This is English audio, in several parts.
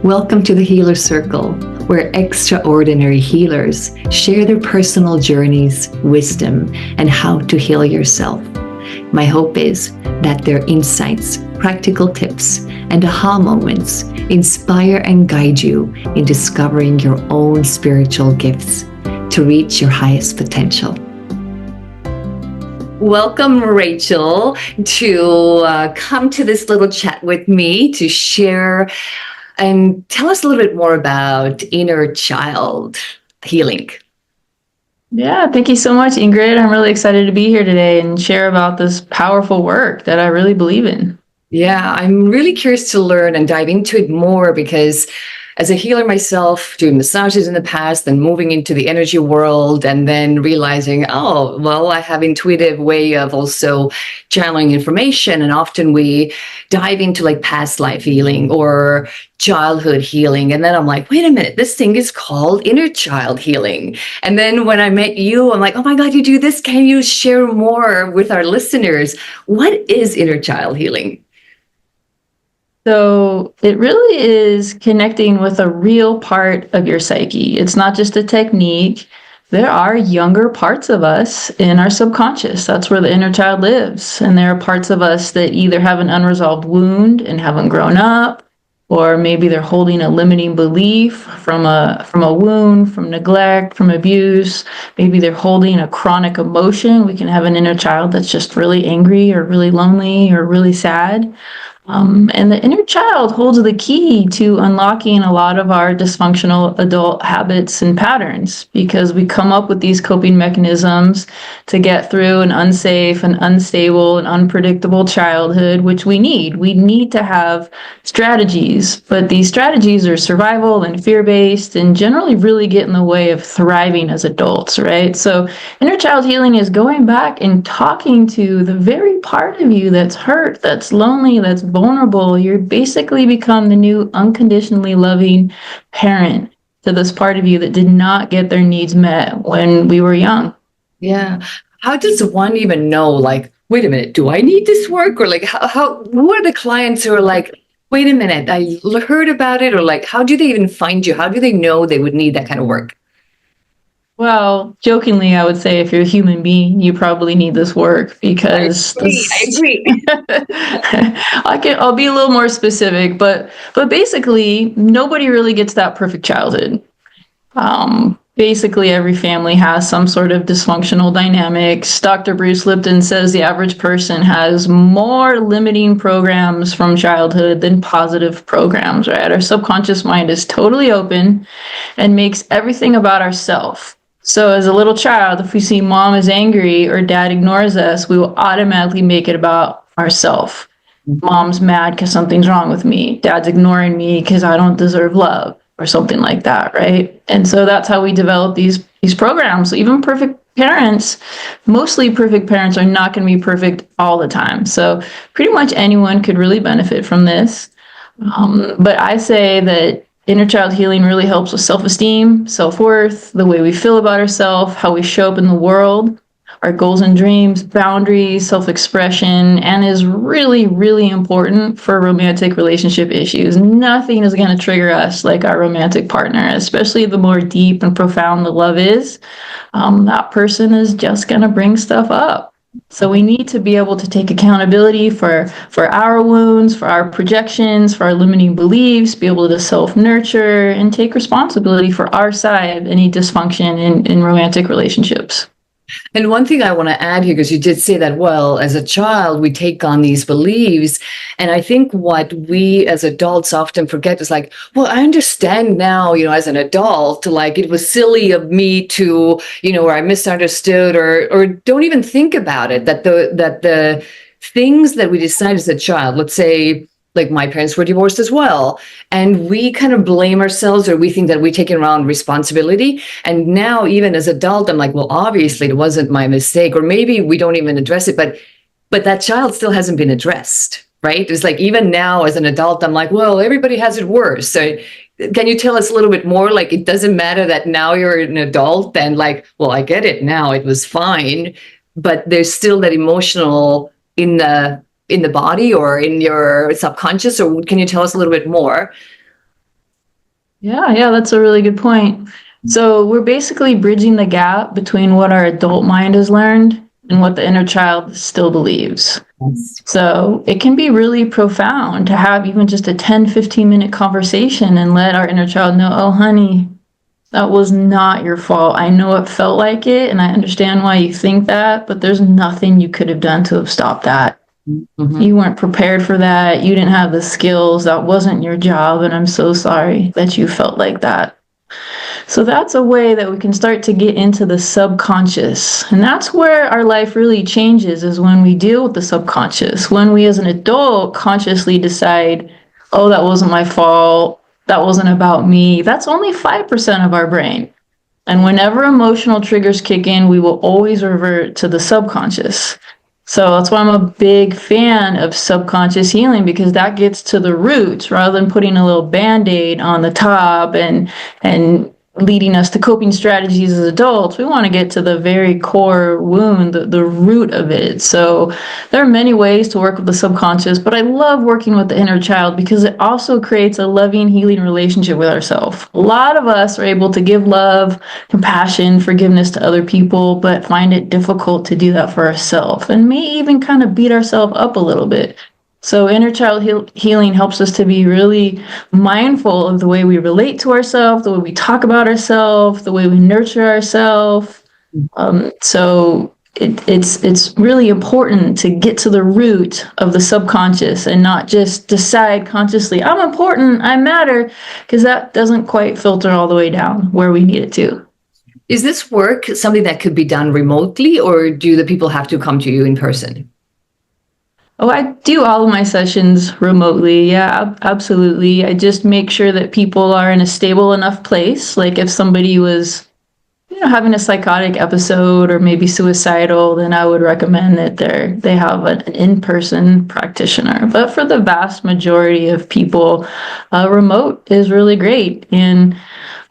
Welcome to the Healer Circle, where extraordinary healers share their personal journeys, wisdom, and how to heal yourself. My hope is that their insights, practical tips, and aha moments inspire and guide you in discovering your own spiritual gifts to reach your highest potential. Welcome, Rachel, to come to this little chat with me to share and tell us a little bit more about inner child healing. Yeah, thank you so much, Ingrid. I'm really excited to be here today and share about this powerful work that I really believe in. Yeah, I'm really curious to learn and dive into it more because as a healer myself, doing massages in the past, then moving into the energy world, and then realizing, oh, well, I have intuitive way of also channeling information. And often we dive into like past life healing or childhood healing. And then I'm like, wait a minute, this thing is called inner child healing. And then when I met you, I'm like, oh my God, you do this. Can you share more with our listeners? What is inner child healing? So it really is connecting with a real part of your psyche. It's not just a technique. There are younger parts of us in our subconscious. That's where the inner child lives. And there are parts of us that either have an unresolved wound and haven't grown up, or maybe they're holding a limiting belief from a wound, from neglect, from abuse. Maybe they're holding a chronic emotion. We can have an inner child that's just really angry or really lonely or really sad. And the inner child holds the key to unlocking a lot of our dysfunctional adult habits and patterns because we come up with these coping mechanisms to get through an unsafe and unstable and unpredictable childhood, which we need. We need to have strategies, but these strategies are survival and fear-based and generally really get in the way of thriving as adults, right? So inner child healing is going back and talking to the very part of you that's hurt, that's lonely, that's vulnerable. You're basically become the new unconditionally loving parent to this part of you that did not get their needs met when we were young. Yeah. How does one even know, like, wait a minute, do I need this work? Or like, who are the clients who are like, wait a minute, I heard about it? Or like, how do they even find you? How do they know they would need that kind of work? Well, jokingly, I would say if you're a human being, you probably need this work because I agree. I'll be a little more specific, but basically nobody really gets that perfect childhood. Basically every family has some sort of dysfunctional dynamics. Dr. Bruce Lipton says the average person has more limiting programs from childhood than positive programs, right? Our subconscious mind is totally open and makes everything about ourselves. So as a little child, if we see mom is angry or dad ignores us, we will automatically make it about ourselves. Mom's mad because something's wrong with me. Dad's ignoring me because I don't deserve love or something like that, right? And so that's how we develop these programs. So even perfect parents, mostly perfect parents are not going to be perfect all the time. So pretty much anyone could really benefit from this. But I say that inner child healing really helps with self-esteem, self-worth, the way we feel about ourselves, how we show up in the world, our goals and dreams, boundaries, self-expression, and is really, really important for romantic relationship issues. Nothing is going to trigger us like our romantic partner, especially the more deep and profound the love is. That person is just going to bring stuff up. So we need to be able to take accountability for our wounds, for our projections, for our limiting beliefs, be able to self-nurture and take responsibility for our side of any dysfunction in romantic relationships. And one thing I want to add here, because you did say that, well, as a child, we take on these beliefs. And I think what we as adults often forget is like, well, I understand now, as an adult, like it was silly of me to, or I misunderstood or don't even think about it, that the things that we decide as a child, let's say, like my parents were divorced as well. And we kind of blame ourselves or we think that we're taking around responsibility. And now even as adult, I'm like, well, obviously it wasn't my mistake, or maybe we don't even address it, but that child still hasn't been addressed, right? It's like, even now as an adult, I'm like, well, everybody has it worse. So can you tell us a little bit more? Like, it doesn't matter that now you're an adult and like, well, I get it now, it was fine, but there's still that emotional in the body or in your subconscious, or can you tell us a little bit more? Yeah, that's a really good point. So we're basically bridging the gap between what our adult mind has learned and what the inner child still believes. Yes. So it can be really profound to have even just a 10-15 minute conversation and let our inner child know, oh, honey, that was not your fault. I know it felt like it, and I understand why you think that, but there's nothing you could have done to have stopped that. Mhm. You weren't prepared for that. You didn't have the skills. That wasn't your job, and I'm so sorry that you felt like that. So that's a way that we can start to get into the subconscious. And that's where our life really changes is when we deal with the subconscious. When we as an adult consciously decide, oh, that wasn't my fault. That wasn't about me. That's only 5% of our brain. And whenever emotional triggers kick in, we will always revert to the subconscious. So that's why I'm a big fan of subconscious healing because that gets to the roots rather than putting a little band-aid on the top and leading us to coping strategies as adults. We want to get to the very core wound, the root of it. So there are many ways to work with the subconscious, but I love working with the inner child because it also creates a loving, healing relationship with ourselves. A lot of us are able to give love, compassion, forgiveness to other people, but find it difficult to do that for ourselves and may even kind of beat ourselves up a little bit. So, inner child healing helps us to be really mindful of the way we relate to ourselves, the way we talk about ourselves, the way we nurture ourselves. So it's really important to get to the root of the subconscious and not just decide consciously, I'm important, I matter, because that doesn't quite filter all the way down where we need it to. Is this work something that could be done remotely, or do the people have to come to you in person? Oh, I do all of my sessions remotely. Yeah, absolutely. I just make sure that people are in a stable enough place. Like if somebody was, having a psychotic episode or maybe suicidal, then I would recommend that they have an in-person practitioner. But for the vast majority of people, remote is really great. And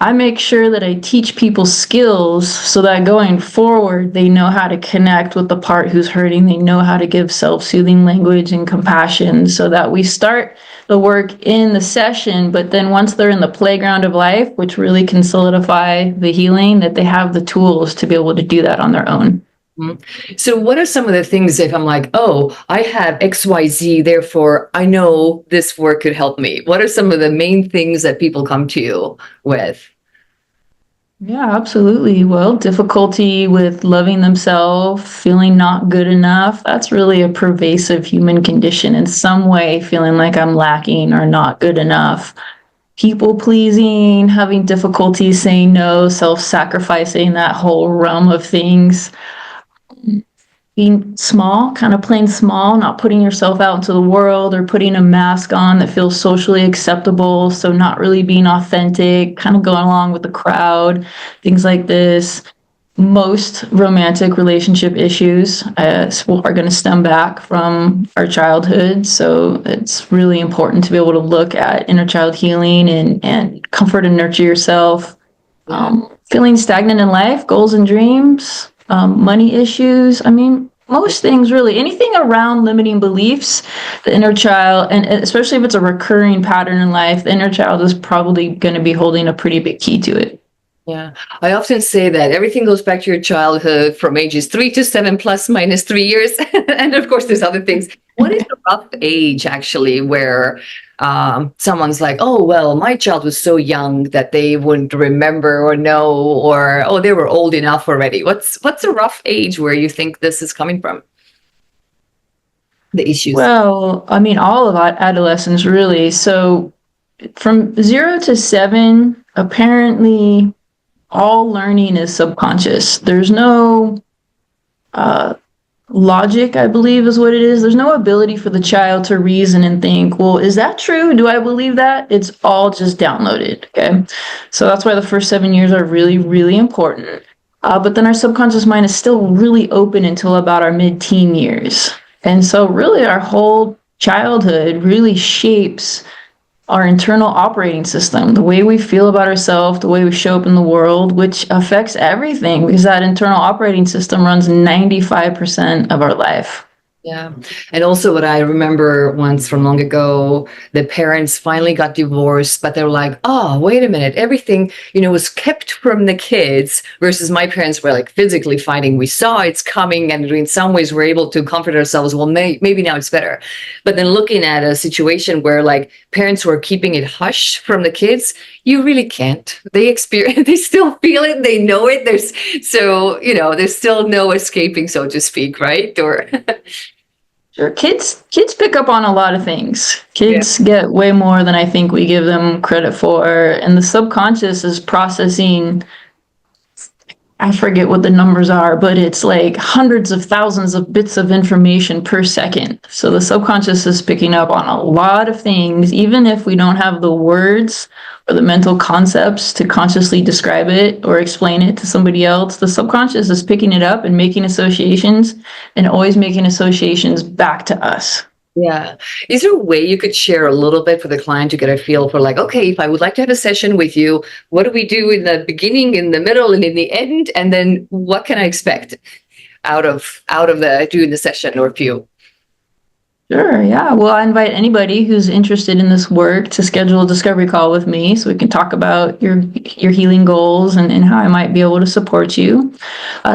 I make sure that I teach people skills so that going forward, they know how to connect with the part who's hurting. They know how to give self-soothing language and compassion so that we start the work in the session, but then once they're in the playground of life, which really can solidify the healing, that they have the tools to be able to do that on their own. So, what are some of the things if I'm like, oh, I have XYZ, therefore I know this work could help me? What are some of the main things that people come to you with? Yeah, absolutely. Well, difficulty with loving themselves, feeling not good enough, that's really a pervasive human condition in some way, feeling like I'm lacking or not good enough. People pleasing, having difficulty saying no, self sacrificing, that whole realm of things. Being small, kind of playing small, not putting yourself out into the world or putting a mask on that feels socially acceptable. So, not really being authentic, kind of going along with the crowd, things like this. Most romantic relationship issues are going to stem back from our childhood. So, it's really important to be able to look at inner child healing and comfort and nurture yourself. Yeah. Feeling stagnant in life, goals and dreams, money issues. I mean, most things really, anything around limiting beliefs, the inner child, and especially if it's a recurring pattern in life, the inner child is probably going to be holding a pretty big key to it. Yeah, I often say that everything goes back to your childhood from ages 3 to 7 plus minus 3 years. And of course, there's other things. What is the rough age actually where someone's like, oh, well, my child was so young that they wouldn't remember or know, or oh, they were old enough already. What's a rough age where you think this is coming from? The issues. Well, I mean, all of adolescence really. So from 0 to 7, apparently all learning is subconscious. There's no uh, logic, I believe is what it is. There's no ability for the child to reason and think, well, is that true? Do I believe that? It's all just downloaded. Okay. So that's why the first 7 years are really, really important. But then our subconscious mind is still really open until about our mid-teen years. And so really our whole childhood really shapes our internal operating system, the way we feel about ourselves, the way we show up in the world, which affects everything because that internal operating system runs 95% of our life. Yeah. And also what I remember once from long ago, the parents finally got divorced, but they were like, oh, wait a minute, everything, was kept from the kids versus my parents were like physically fighting. We saw it's coming and in some ways we're able to comfort ourselves. Well, maybe now it's better. But then looking at a situation where like parents were keeping it hush from the kids, you really can't. They experience, they still feel it, they know it. There's still no escaping, so to speak, right? Or Sure. Kids pick up on a lot of things. yeah. Kids get way more than I think we give them credit for. And the subconscious is processing, I forget what the numbers are, but it's like hundreds of thousands of bits of information per second. So the subconscious is picking up on a lot of things, even if we don't have the words or the mental concepts to consciously describe it or explain it to somebody else. The subconscious is picking it up and making associations, and always making associations back to us. Yeah. Is there a way you could share a little bit for the client to get a feel for like, okay, if I would like to have a session with you, what do we do in the beginning, in the middle, and in the end? And then what can I expect out of the doing the session or few? Sure, yeah. Well, I invite anybody who's interested in this work to schedule a discovery call with me so we can talk about your healing goals and how I might be able to support you.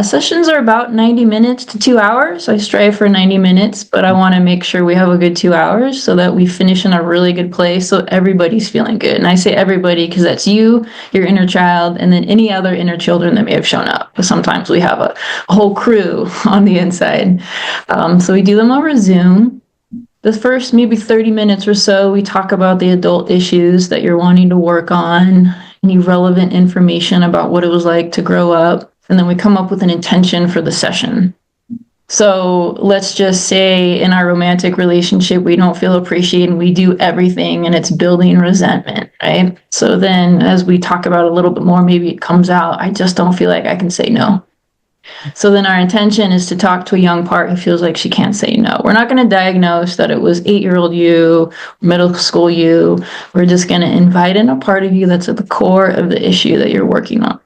Sessions are about 90 minutes to 2 hours. I strive for 90 minutes, but I want to make sure we have a good 2 hours so that we finish in a really good place so everybody's feeling good. And I say everybody because that's you, your inner child, and then any other inner children that may have shown up. Because sometimes we have a whole crew on the inside. So we do them over Zoom. The first maybe 30 minutes or so, we talk about the adult issues that you're wanting to work on, any relevant information about what it was like to grow up, and then we come up with an intention for the session. So let's just say in our romantic relationship, we don't feel appreciated and we do everything and it's building resentment, right? So then as we talk about it a little bit more, maybe it comes out, I just don't feel like I can say no. So then our intention is to talk to a young part who feels like she can't say no. We're not going to diagnose that it was 8-year-old you, middle school you. We're just going to invite in a part of you that's at the core of the issue that you're working on.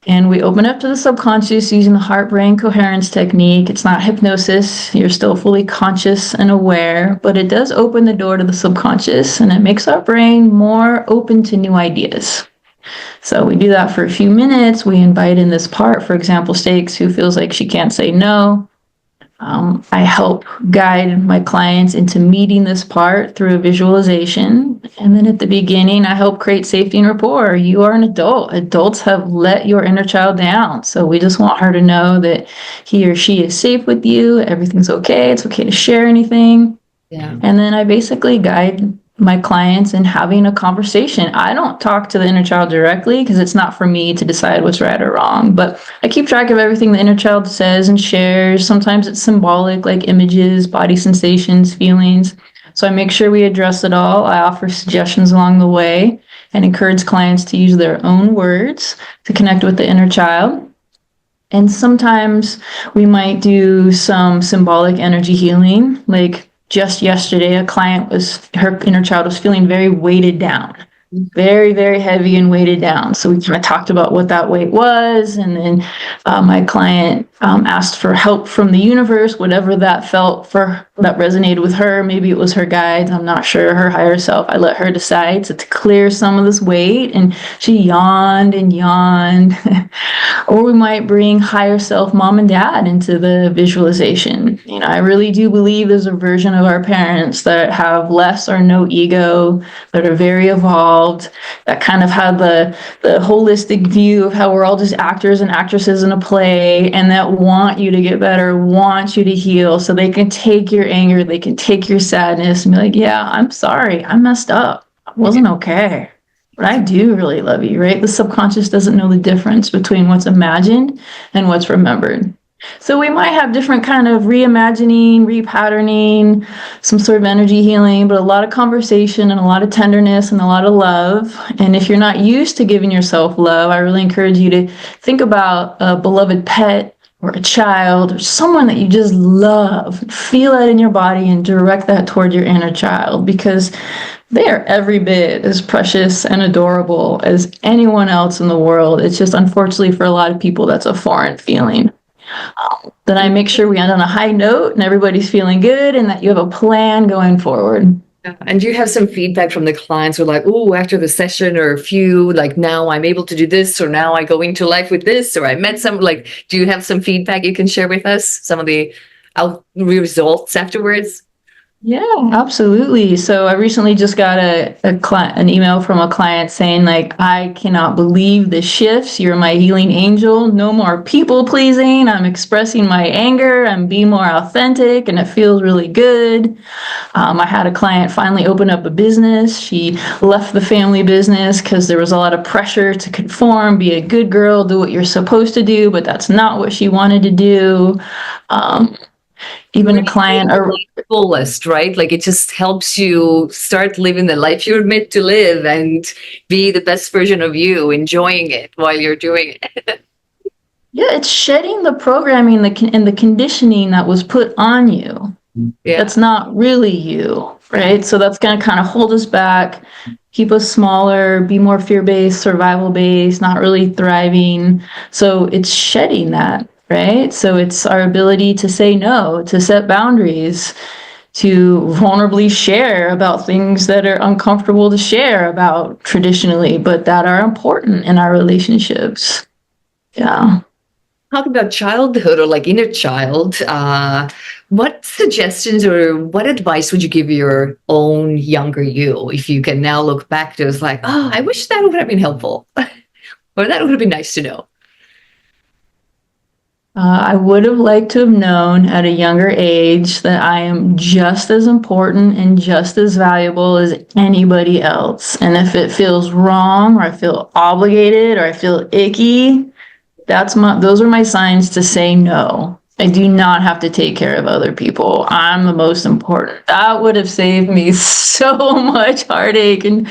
And we open up to the subconscious using the heart-brain coherence technique. It's not hypnosis. You're still fully conscious and aware, but it does open the door to the subconscious, and it makes our brain more open to new ideas. So we do that for a few minutes. We invite in this part, for example, Stakes, who feels like she can't say no. I help guide my clients into meeting this part through a visualization. And then at the beginning, I help create safety and rapport. You are an adult. Adults have let your inner child down. So we just want her to know that he or she is safe with you. Everything's okay. It's okay to share anything. Yeah. And then I basically guide my clients in having a conversation. I don't talk to the inner child directly because it's not for me to decide what's right or wrong, but I keep track of everything the inner child says and shares. Sometimes it's symbolic, like images, body sensations, feelings. So I make sure we address it all. I offer suggestions along the way and encourage clients to use their own words to connect with the inner child. And sometimes we might do some symbolic energy healing, like just yesterday, her inner child was feeling very weighted down, very, very heavy and weighted down. So we kind of talked about what that weight was. And then my client asked for help from the universe, whatever that felt for, that resonated with her. Maybe it was her guides. I'm not sure, her higher self. I let her decide to clear some of this weight. And she yawned and yawned. Or we might bring higher self mom and dad into the visualization. I really do believe there's a version of our parents that have less or no ego, that are very evolved, that kind of have the holistic view of how we're all just actors and actresses in a play, and that want you to get better, want you to heal, so they can take your anger, they can take your sadness and be like, yeah, I'm sorry, I messed up. I wasn't okay. But I do really love you, right? The subconscious doesn't know the difference between what's imagined and what's remembered. So we might have different kind of reimagining, repatterning, some sort of energy healing, but a lot of conversation and a lot of tenderness and a lot of love. And if you're not used to giving yourself love, I really encourage you to think about a beloved pet or a child or someone that you just love. Feel that in your body and direct that toward your inner child, because they are every bit as precious and adorable as anyone else in the world. It's just, unfortunately, for a lot of people, that's a foreign feeling. Then I make sure we end on a high note and everybody's feeling good and that you have a plan going forward. Yeah. And do you have some feedback from the clients who are like, oh, after the session or a few, like now I'm able to do this, or now I go into life with this, or I met some, like, do you have some feedback you can share with us? Some of the results afterwards? Yeah, absolutely. So I recently just got an email from a client saying like, I cannot believe the shifts. You're my healing angel. No more people pleasing. I'm expressing my anger. I'm being more authentic and it feels really good. I had a client finally open up a business. She left the family business because there was a lot of pressure to conform, be a good girl, do what you're supposed to do, but that's not what she wanted to do. Um, Even a Really client, live the fullest, right? Like it just helps you start living the life you're meant to live and be the best version of you, enjoying it while you're doing it. yeah, it's shedding the programming and the conditioning that was put on you. Yeah. That's not really you, right? So that's going to kind of hold us back, keep us smaller, be more fear-based, survival-based, not really thriving. So it's shedding that, right? So it's our ability to say no, to set boundaries, to vulnerably share about things that are uncomfortable to share about traditionally, but that are important in our relationships. Yeah. Talk about childhood or like inner child. What suggestions or what advice would you give your own younger you if you can now look back to it's like, oh, I wish that would have been helpful or that would have been nice to know? I would have liked to have known at a younger age that I am just as important and just as valuable as anybody else. And if it feels wrong or I feel obligated or I feel icky, those are my signs to say no. I do not have to take care of other people. I'm the most important. That would have saved me so much heartache and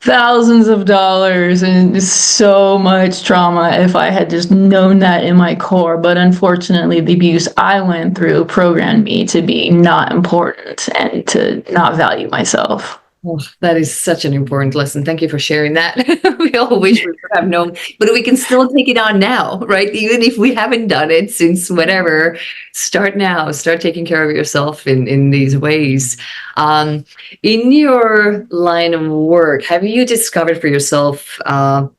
thousands of dollars and so much trauma if I had just known that in my core. But unfortunately, the abuse I went through programmed me to be not important and to not value myself. Oh, that is such an important lesson. Thank you for sharing that. We all wish we could have known, but we can still take it on now, right? Even if we haven't done it since whatever, start now. Start taking care of yourself in these ways. Um, in your line of work, have you discovered for yourself of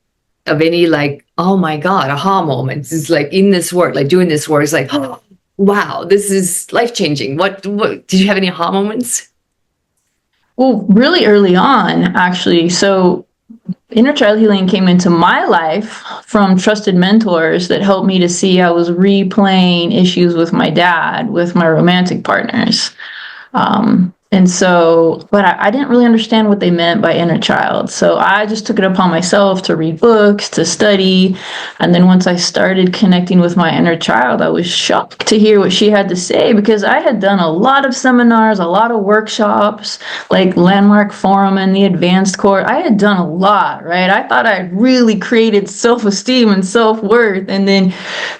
any like, oh my God, aha moments? It's like in this work, like doing this work, it's like, oh, wow, this is life changing. What did you have any aha moments? Well, really early on, actually. So inner child healing came into my life from trusted mentors that helped me to see I was replaying issues with my dad, with my romantic partners. But I didn't really understand what they meant by inner child. So I just took it upon myself to read books, to study. And then once I started connecting with my inner child, I was shocked to hear what she had to say because I had done a lot of seminars, a lot of workshops, like Landmark Forum and the Advanced Course. I had done a lot, right? I thought I had really created self-esteem and self-worth.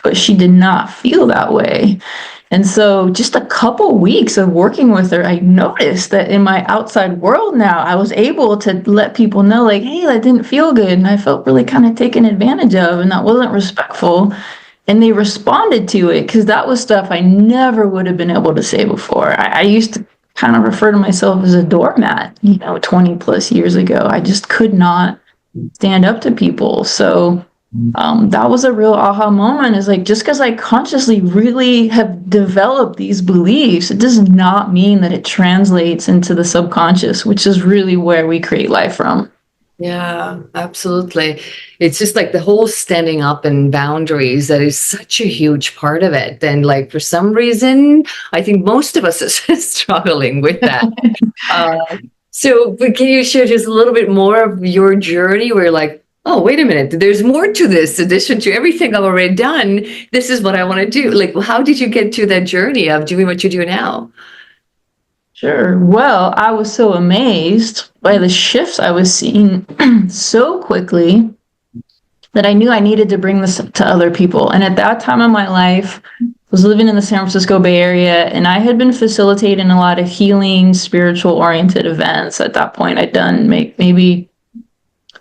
But she did not feel that way. And so just a couple weeks of working with her, I noticed that in my outside world now, I was able to let people know like, hey, that didn't feel good. And I felt really kind of taken advantage of, and that wasn't respectful. And they responded to it because that was stuff I never would have been able to say before. I used to kind of refer to myself as a doormat, 20 plus years ago. I just could not stand up to people. So that was a real aha moment, is like, just because I consciously really have developed these beliefs, it does not mean that it translates into the subconscious, which is really where we create life from. Yeah, absolutely. It's just like the whole standing up and boundaries that is such a huge part of it. And like for some reason, I think most of us are struggling with that. Uh, but can you share just a little bit more of your journey where like, oh, wait a minute, there's more to this addition to everything I've already done. This is what I want to do. Like, how did you get to that journey of doing what you do now? Sure. Well, I was so amazed by the shifts I was seeing so quickly that I knew I needed to bring this to other people. And at that time in my life, I was living in the San Francisco Bay Area, and I had been facilitating a lot of healing, spiritual oriented events. At that point, I'd done maybe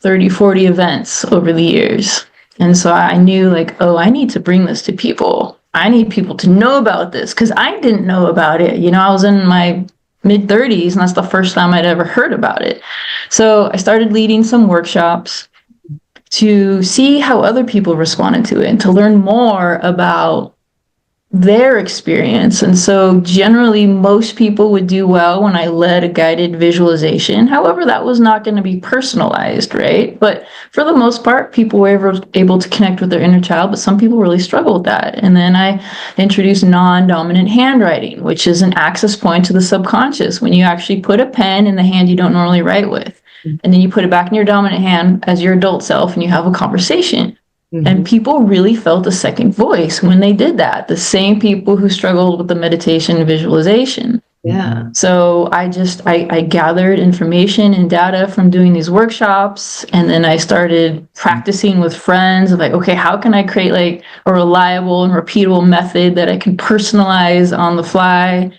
30, 40 events over the years. And so I knew like, oh, I need to bring this to people. I need people to know about this because I didn't know about it. I was in my mid 30s, and that's the first time I'd ever heard about it. So I started leading some workshops to see how other people responded to it and to learn more about their experience. And so generally most people would do well when I led a guided visualization. However, that was not going to be personalized, right? But for the most part, people were able to connect with their inner child, but some people really struggle with that. And then I introduced non-dominant handwriting, which is an access point to the subconscious when you actually put a pen in the hand you don't normally write with. And then you put it back in your dominant hand as your adult self and you have a conversation. Mm-hmm. And people really felt a second voice when they did that. The same people who struggled with the meditation and visualization. Yeah. So I gathered information and data from doing these workshops. And then I started practicing with friends of like, okay, how can I create like a reliable and repeatable method that I can personalize on the fly?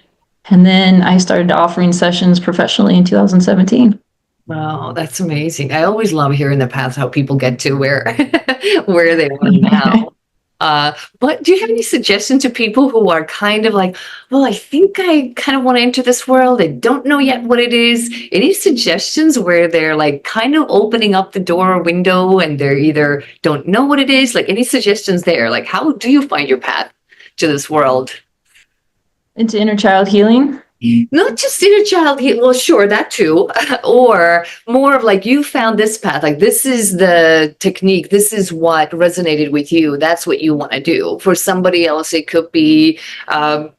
And then I started offering sessions professionally in 2017. Wow, that's amazing. I always love hearing the paths, how people get to where where they are now. But do you have any suggestions to people who are kind of like, well, I think I kind of want to enter this world. I don't know yet what it is. Any suggestions where they're like kind of opening up the door or window and they're either don't know what it is? Like any suggestions there? Like how do you find your path to this world? Into inner child healing? Not just inner child well, sure, that too. Or more of like you found this path, like this is the technique, this is what resonated with you, that's what you want to do. For somebody else it could be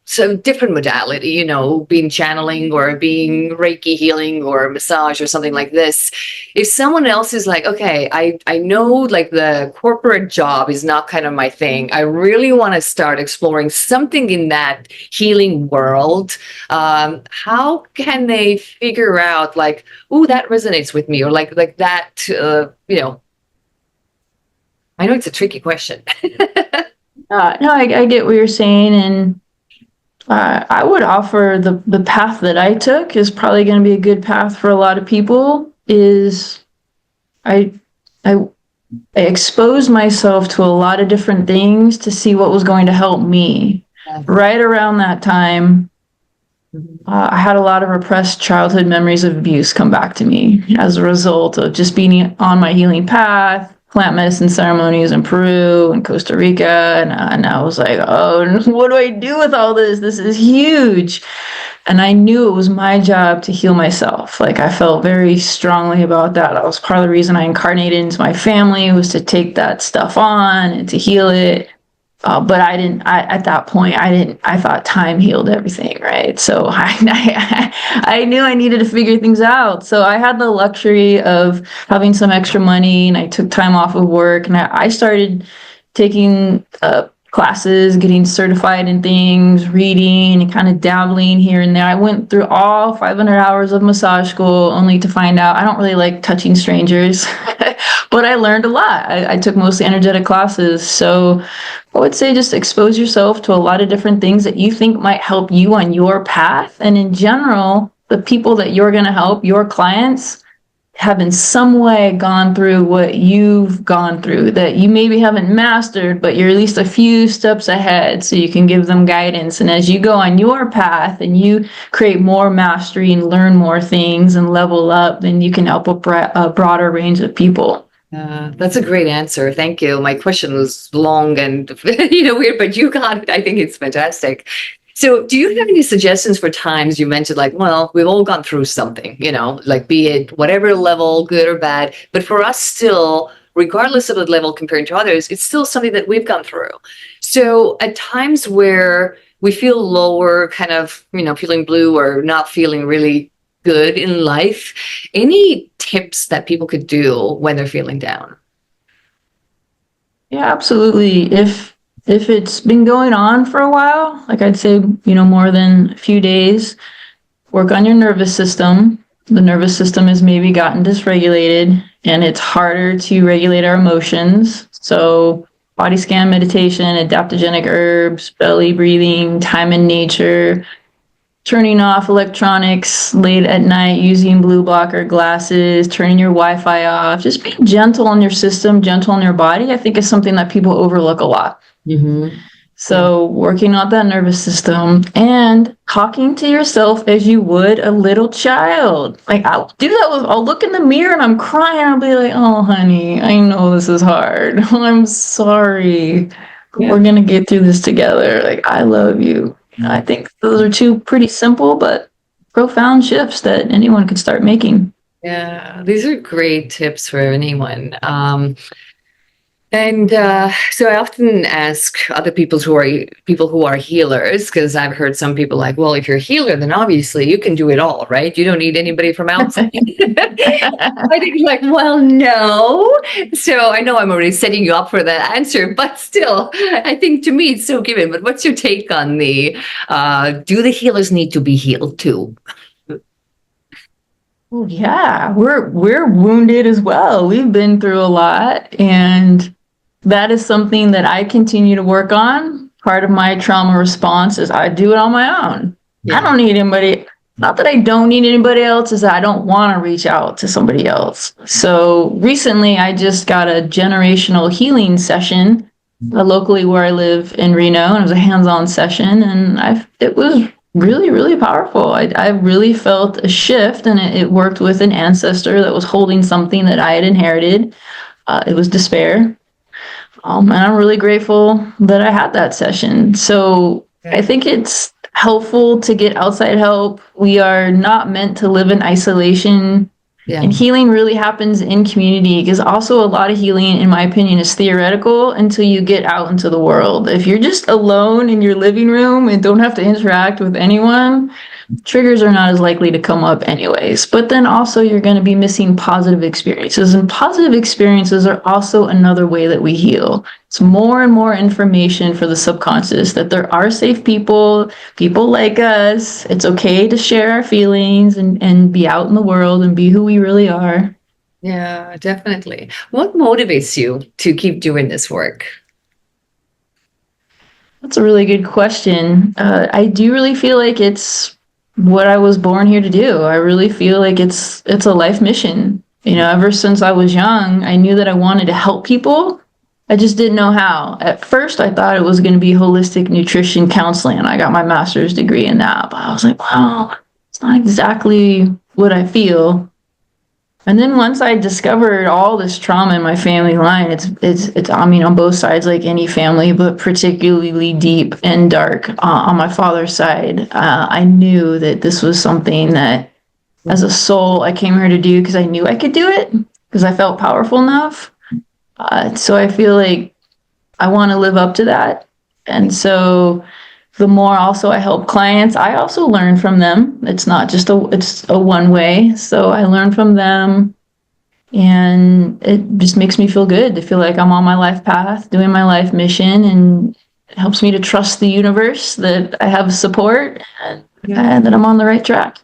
some different modality, being channeling or being Reiki healing or massage or something like this. If someone else is like, okay, I know like the corporate job is not kind of my thing, I really want to start exploring something in that healing world, how can they figure out like, oh, that resonates with me, or like that, I know it's a tricky question. No, I get what you're saying. And I would offer the path that I took is probably going to be a good path for a lot of people. Is I exposed myself to a lot of different things to see what was going to help me. Right around that time, I had a lot of repressed childhood memories of abuse come back to me as a result of just being on my healing path, plant medicine ceremonies in Peru and Costa Rica. And I was like, oh, what do I do with all this? This is huge. And I knew it was my job to heal myself. Like I felt very strongly about that. That was part of the reason I incarnated into my family, was to take that stuff on and to heal it. But at that point, I thought time healed everything, right? So I knew I needed to figure things out. So I had the luxury of having some extra money, and I took time off of work, and I started taking classes, getting certified in things, reading, and kind of dabbling here and there. I went through all 500 hours of massage school only to find out I don't really like touching strangers, but I learned a lot. I took mostly energetic classes. So I would say just expose yourself to a lot of different things that you think might help you on your path. And in general, the people that you're going to help, your clients, have in some way gone through what you've gone through, that you maybe haven't mastered, but you're at least a few steps ahead, so you can give them guidance. And as you go on your path and you create more mastery and learn more things and level up, then you can help a broader range of people. That's a great answer. Thank you. My question was long and weird, but you got it. I think it's fantastic. So do you have any suggestions for times you mentioned like, well, we've all gone through something, like be it whatever level, good or bad, but for us still, regardless of the level compared to others, it's still something that we've gone through. So at times where we feel lower, kind of, feeling blue or not feeling really good in life, any tips that people could do when they're feeling down? Yeah, absolutely. If it's been going on for a while, like I'd say, more than a few days, work on your nervous system. The nervous system has maybe gotten dysregulated, and it's harder to regulate our emotions. So body scan meditation, adaptogenic herbs, belly breathing, time in nature, turning off electronics late at night, using blue blocker glasses, turning your Wi-Fi off, just being gentle on your system, gentle on your body, I think is something that people overlook a lot. Mm-hmm. Yeah. So working on that nervous system and talking to yourself as you would a little child. Like I'll do that I'll look in the mirror and I'm crying. I'll be like, oh, honey, I know this is hard. I'm sorry. Yeah. We're going to get through this together. Like, I love you. I think those are two pretty simple but profound shifts that anyone could start making. Yeah. These are great tips for anyone. And so I often ask other people who are healers, because I've heard some people like, well, if you're a healer, then obviously you can do it all, right? You don't need anybody from outside. I think like, well, no. So I know I'm already setting you up for that answer, but still, I think to me it's so given. But what's your take on the do the healers need to be healed too? Well, yeah, we're wounded as well. We've been through a lot, and that is something that I continue to work on. Part of my trauma response is I do it on my own. I Yeah. don't need anybody. Not that I don't need anybody else, is that I don't want to reach out to somebody else. So recently, I just got a generational healing session locally where I live in Reno, and it was a hands-on session, and it was really, really powerful. I really felt a shift, and it worked with an ancestor that was holding something that I had inherited. It was despair. And I'm really grateful that I had that session. So I think it's helpful to get outside help. We are not meant to live in isolation. Yeah. And healing really happens in community, because also a lot of healing, in my opinion, is theoretical until you get out into the world. If you're just alone in your living room and don't have to interact with anyone, triggers are not as likely to come up anyways. But then also you're going to be missing positive experiences, and positive experiences are also another way that we heal. It's more and more information for the subconscious that there are safe people like us. It's okay to share our feelings and be out in the world and be who we really are. Yeah, definitely. What motivates you to keep doing this work? That's a really good question. I do really feel like it's what I was born here to do. I really feel like it's a life mission. You know, ever since I was young, I knew that I wanted to help people. I just didn't know how. At first, I thought it was going to be holistic nutrition counseling, and I got my master's degree in that. But I was like, wow, it's not exactly what I feel. And then once I discovered all this trauma in my family line, it's I mean on both sides, like any family, but particularly deep and dark on my father's side. I knew that this was something that, as a soul, I came here to do because I knew I could do it, because I felt powerful enough. So I feel like I want to live up to that, and so the more also I help clients, I also learn from them. It's not just it's a one way. So I learn from them, and it just makes me feel good to feel like I'm on my life path, doing my life mission, and it helps me to trust the universe that I have support, and that I'm on the right track.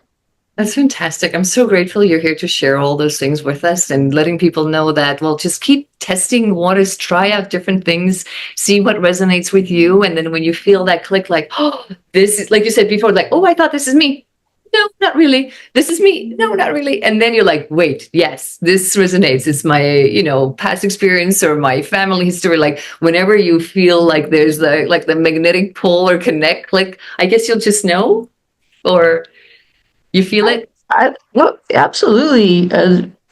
That's fantastic. I'm so grateful you're here to share all those things with us and letting people know that, well, just keep testing waters, try out different things, see what resonates with you. And then when you feel that click, like, oh, this is, like you said before, like, oh, I thought this is me. No, not really. This is me. No, not really. And then you're like, wait, yes, this resonates. It's my, past experience or my family history. Like whenever you feel like there's the magnetic pull or connect, click, I guess you'll just know, or you feel it. Well, absolutely.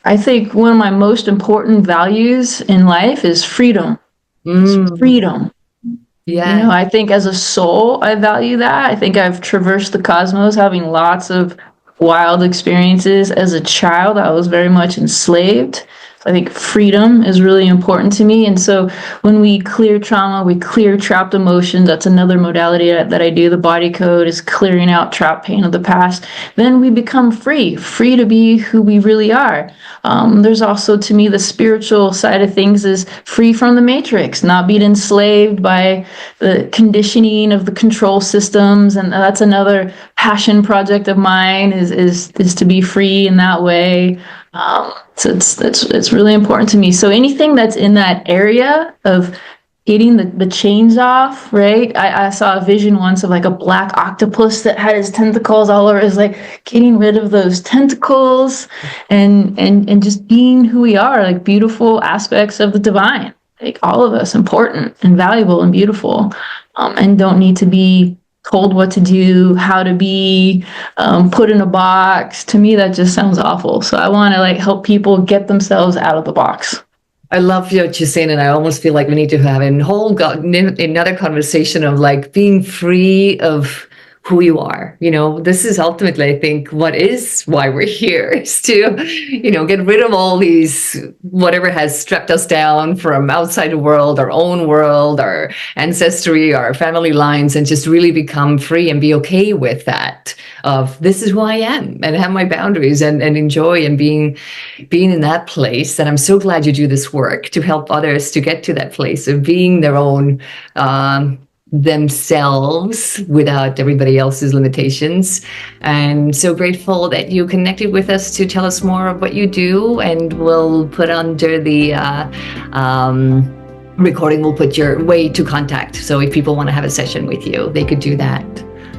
I think one of my most important values in life is freedom. It's Mm, freedom. You know, yeah. I think as a soul, I value that. I think I've traversed the cosmos having lots of wild experiences. As a child, I was very much enslaved. So I think freedom is really important to me. And so when we clear trauma, we clear trapped emotions. That's another modality that I do. The body code is clearing out trapped pain of the past. Then we become free to be who we really are. There's also, to me, the spiritual side of things is free from the matrix, not being enslaved by the conditioning of the control systems. And that's another passion project of mine is to be free in that way. So it's really important to me. So anything that's in that area of getting the chains off, right? I saw a vision once of like a black octopus that had his tentacles all over. It's like getting rid of those tentacles and just being who we are, like beautiful aspects of the divine. Like all of us important and valuable and beautiful. and don't need to be told what to do, how to be, put in a box. To me, that just sounds awful. So I want to like help people get themselves out of the box. I love what you're saying, and I almost feel like we need to have another conversation of like being free of who you are. This is ultimately, I think, why we're here is to, get rid of all these, whatever has strapped us down from outside the world, our own world, our ancestry, our family lines, and just really become free and be okay with that. Of this is who I am, and have my boundaries, and enjoy and being in that place. And I'm so glad you do this work to help others to get to that place of being their own themselves without everybody else's limitations. And so grateful that you connected with us to tell us more of what you do. And we'll put under the recording, we'll put your way to contact. So if people want to have a session with you, they could do that.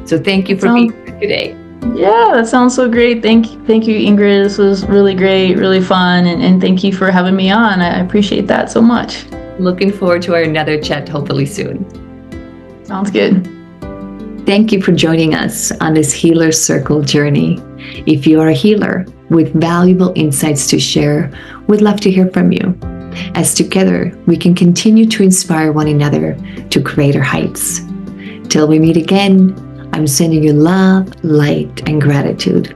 So thank you for being here today. Yeah, that sounds so great. Thank you, Ingrid. This was really great, really fun, and thank you for having me on. I appreciate that so much. Looking forward to our another chat hopefully soon. Sounds good. Thank you for joining us on this Healer Circle journey. If you are a healer with valuable insights to share, we'd love to hear from you. As together, we can continue to inspire one another to greater heights. Till we meet again, I'm sending you love, light, and gratitude.